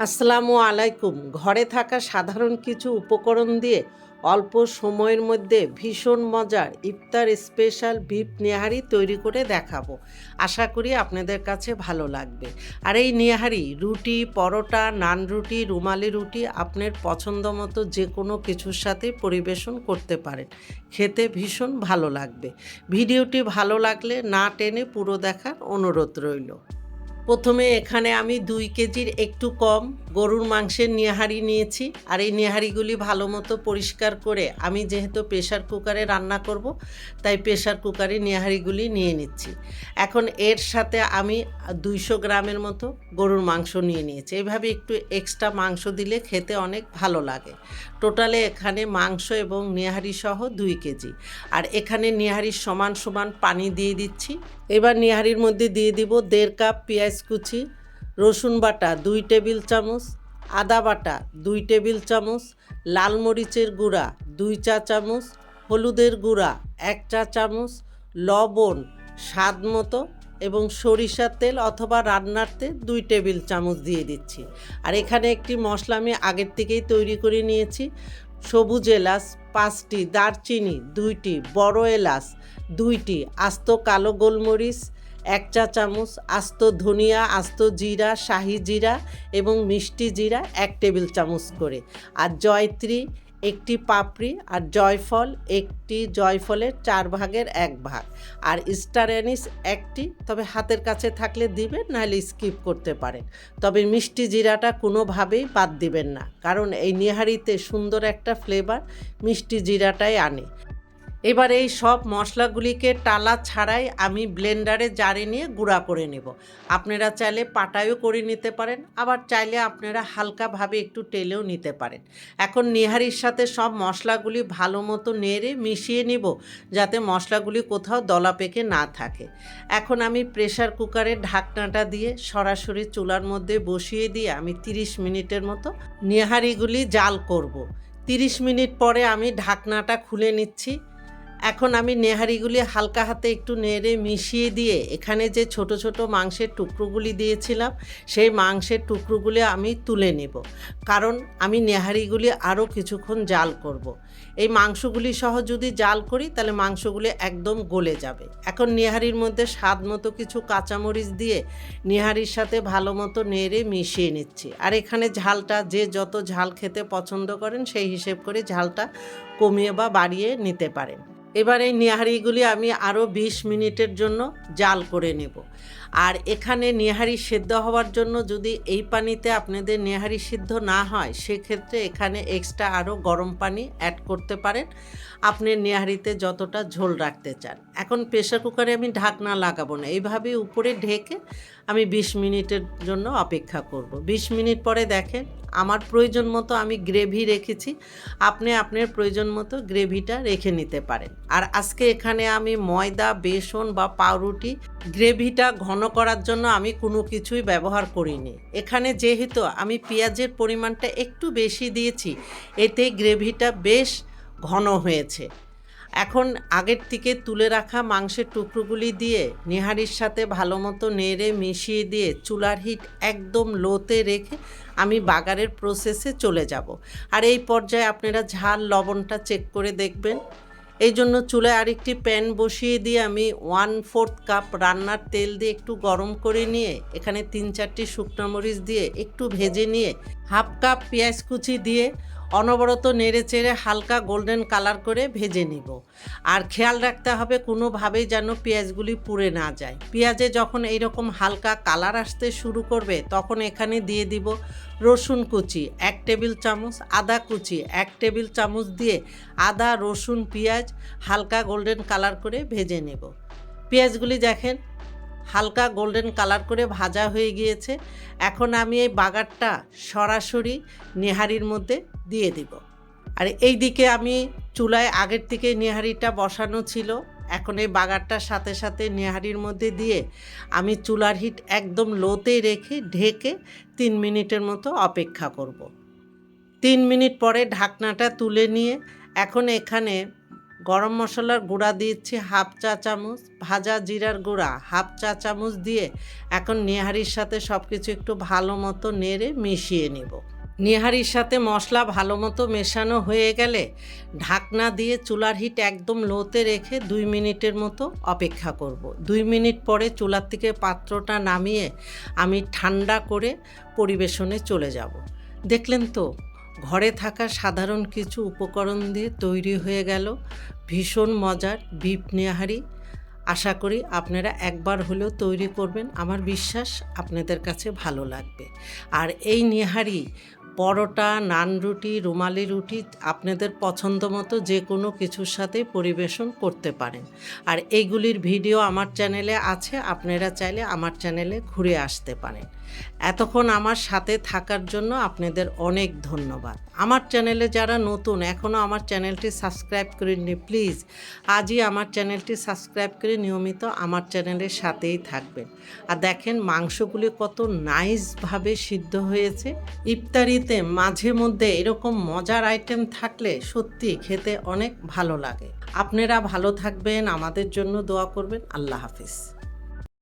আসসালামু আলাইকুম। ঘরে থাকা সাধারণ কিছু উপকরণ দিয়ে অল্প সময়ের মধ্যে ভীষণ মজার ইফতার স্পেশাল বিফ নেহারি তৈরি করে দেখাবো। আশা করি আপনাদের কাছে ভালো লাগবে। আর এই নেহারি রুটি, পরোটা, নান রুটি, রুমালি রুটি আপনার পছন্দ মতো যে কোনো কিছুর সাথে পরিবেশন করতে পারেন। খেতে ভীষণ ভালো লাগবে। ভিডিওটি ভালো লাগলে না টেনে পুরো দেখার অনুরোধ রইল। প্রথমে এখানে আমি 2 কেজির একটু কম গরুর মাংসের নেহারি নিয়েছি। আর এই নেহারিগুলি ভালো মতো পরিষ্কার করে আমি যেহেতু প্রেসার কুকারে রান্না করব, তাই প্রেসার কুকারে নেহারিগুলি নিয়ে নিচ্ছি। এখন এর সাথে আমি 200 গ্রামের মতো গরুর মাংস নিয়ে নিয়েছি। এইভাবে একটু এক্সট্রা মাংস দিলে খেতে অনেক ভালো লাগে। টোটালে এখানে মাংস এবং নেহারি সহ 2 কেজি। আর এখানে নেহারির সমান সমান পানি দিয়ে দিচ্ছি। এবার নেহারির মধ্যে দিয়ে দিব 1.5 কাপ পেঁয়াজ কুচি, রসুন বাটা 2 টেবিল চামচ, আদা বাটা 2 টেবিল চামচ, লাল মরিচের গুঁড়া 2 চা চামচ, হলুদের গুঁড়া 1 চা চামচ, লবণ স্বাদ মতো এবং সরিষার তেল অথবা রান্নার তেল 2 টেবিল চামচ দিয়ে দিচ্ছি। আর এখানে একটি মশলা আমি আগের থেকেই তৈরি করে নিয়েছি। সবুজ এলাচ 5টি, দারচিনি 2টি, বড় এলাচ 2টি, আস্ত কালো গোলমরিচ 1 চা চামচ, আস্ত ধনিয়া, আস্ত জিরা, শাহি জিরা এবং মিষ্টি জিরা 1 টেবিল চামচ করে, আর জয়ত্রী একটি পাপড়ি, আর জয়ফল একটি, জয়ফলের 4 ভাগের 1 ভাগ, আর স্টার অ্যানিস একটি, তবে হাতের কাছে থাকলে দিবেন, নাহলে স্কিপ করতে পারেন। তবে মিষ্টি জিরাটা কোনোভাবেই বাদ দিবেন না, কারণ এই নেহারিতে সুন্দর একটা ফ্লেভার মিষ্টি জিরাটাই আনে। এবার এই সব মশলাগুলিকে টালা ছাড়াই আমি ব্লেন্ডারে জারে নিয়ে গুঁড়া করে নেব। আপনারা চাইলে পাটায়ও করে নিতে পারেন, আবার চাইলে আপনারা হালকাভাবে একটু টেলেও নিতে পারেন। এখন নেহারির সাথে সব মশলাগুলি ভালো মতো নেড়ে মিশিয়ে নিব, যাতে মশলাগুলি কোথাও দলা পেকে না থাকে। এখন আমি প্রেসার কুকারের ঢাকনাটা দিয়ে সরাসরি চুলার মধ্যে বসিয়ে দিয়ে আমি 30 মিনিটের মতো নেহারিগুলি জাল করব। 30 মিনিট পরে আমি ঢাকনাটা খুলে নিচ্ছি। এখন আমি নেহারিগুলি হালকা হাতে একটু নেড়ে মিশিয়ে দিয়ে এখানে যে ছোট ছোট মাংসের টুকরোগুলি দিয়েছিলাম, সেই মাংসের টুকরোগুলি আমি তুলে নেব, কারণ আমি নেহারিগুলি আরও কিছুক্ষণ জাল করব। এই মাংসগুলি সহ যদি জাল করি তাহলে মাংসগুলি একদম গলে যাবে। এখন নেহারির মধ্যে স্বাদ মতো কিছু কাঁচামরিচ দিয়ে নেহারির সাথে ভালো মতো নেড়ে মিশিয়ে নিচ্ছি। আর এখানে ঝালটা যে যত ঝাল খেতে পছন্দ করেন সেই হিসেব করে ঝালটা কমিয়ে বা বাড়িয়ে নিতে পারেন। এবার এই নেহারিগুলি আমি আরও 20 মিনিটের জন্য জাল করে নেব। আর এখানে নেহারি সেদ্ধ হওয়ার জন্য যদি এই পানিতে আপনাদের নেহারি সিদ্ধ না হয়, সেক্ষেত্রে এখানে এক্সট্রা আরও গরম পানি অ্যাড করতে পারেন, আপনি নেহারিতে যতটা ঝোল রাখতে চান। এখন প্রেসার কুকারে আমি ঢাকনা লাগাবো না, এইভাবে উপরে ঢেকে আমি 20 মিনিটের জন্য অপেক্ষা করব। 20 মিনিট পরে দেখেন আমার প্রয়োজন মতো আমি গ্রেভি রেখেছি, আপনি আপনার প্রয়োজন মতো গ্রেভিটা রেখে নিতে পারেন। আর আজকে এখানে আমি ময়দা, বেসন বা পাউরুটি, গ্রেভিটা ঘন করার জন্য আমি কোনো কিছুই ব্যবহার করিনি। এখানে যেহেতু আমি পেঁয়াজের পরিমাণটা একটু বেশি দিয়েছি, এতে গ্রেভিটা বেশ ঘন হয়েছে। এখন আগের থেকে তুলে রাখা মাংসের টুকরোগুলি দিয়ে নেহারির সাথে ভালো মতো নেড়ে মিশিয়ে দিয়ে চুলার হিট একদম লোতে রেখে আমি বাগারের প্রসেসে চলে যাব। আর এই পর্যায়ে আপনারা ঝাল লবণটা চেক করে দেখবেন। এই জন্য চুলায় আরেকটি প্যান বসিয়ে দিয়ে আমি 1/4 কাপ রান্নার তেল দিয়ে একটু গরম করে নিয়ে এখানে 3-4টি শুকনো মরিচ দিয়ে একটু ভেজে নিয়ে 1/2 কাপ পেঁয়াজ কুচি দিয়ে অনবরত নেড়ে চেড়ে হালকা গোল্ডেন কালার করে ভেজে নিব। আর খেয়াল রাখতে হবে কোনোভাবেই যেন পেঁয়াজগুলি পুড়ে না যায়। পেঁয়াজে যখন এইরকম হালকা কালার আসতে শুরু করবে, তখন এখানে দিয়ে দিব রসুন কুচি 1 টেবিল চামচ, আদা কুচি 1 টেবিল চামচ দিয়ে আদা, রসুন, পেঁয়াজ হালকা গোল্ডেন কালার করে ভেজে নেব। পেঁয়াজগুলি দেখেন হালকা গোল্ডেন কালার করে ভাজা হয়ে গিয়েছে। এখন আমি এই বাগারটা সরাসরি নেহারির মধ্যে দিয়ে দিব। আর এই দিকে আমি চুলায় আগের থেকে নেহারিটা বসানো ছিল, এখন এই বাগারটার সাথে সাথে নেহারির মধ্যে দিয়ে আমি চুলার হিট একদম লোতে রেখে ঢেকে 3 মিনিটের মতো অপেক্ষা করব। 3 মিনিট পরে ঢাকনাটা তুলে নিয়ে এখন এখানে গরম মশলার গুঁড়া দিচ্ছি হাফ চা চামচ, ভাজা জিরার গুঁড়া হাফ চা চামচ দিয়ে এখন নেহারির সাথে সব কিছু একটু ভালো মতো নেড়ে মিশিয়ে নিব। নেহারির সাথে মশলা ভালো মতো মেশানো হয়ে গেলে ঢাকনা দিয়ে চুলার হিট একদম লোতে রেখে 2 মিনিটের মতো অপেক্ষা করব। 2 মিনিট পরে চুলার থেকে পাত্রটা নামিয়ে আমি ঠান্ডা করে পরিবেশনে চলে যাব। দেখলেন তো, ঘরে থাকা সাধারণ কিছু উপকরণ দিয়ে তৈরি হয়ে গেল ভীষণ মজার বিফ নেহারি। আশা করি আপনারা একবার হলেও তৈরি করবেন, আমার বিশ্বাস আপনাদের কাছে ভালো লাগবে। আর এই নেহারি পরোটা, নান রুটি, রুমালি রুটি আপনাদের পছন্দ মতো যে কোনো কিছুর সাথে পরিবেশন করতে পারেন। আর এইগুলির ভিডিও আমার চ্যানেলে আছে, আপনারা চাইলে আমার চ্যানেলে ঘুরে আসতে পারেন। এতক্ষণ আমার সাথে থাকার জন্য আপনাদের অনেক ধন্যবাদ। আমার চ্যানেলে যারা নতুন এখনও আমার চ্যানেলটি সাবস্ক্রাইব করেননি, প্লিজ আজই আমার চ্যানেলটি সাবস্ক্রাইব করে নিয়মিত আমার চ্যানেলের সাথেই থাকবেন। আর দেখেন মাংসগুলি কত নাইসভাবে সিদ্ধ হয়েছে। ইফতারিতে মাঝে মধ্যে এরকম মজার আইটেম থাকলে সত্যি খেতে অনেক ভালো লাগে। আপনারা ভালো থাকবেন, আমাদের জন্য দোয়া করবেন। আল্লাহ হাফিজ।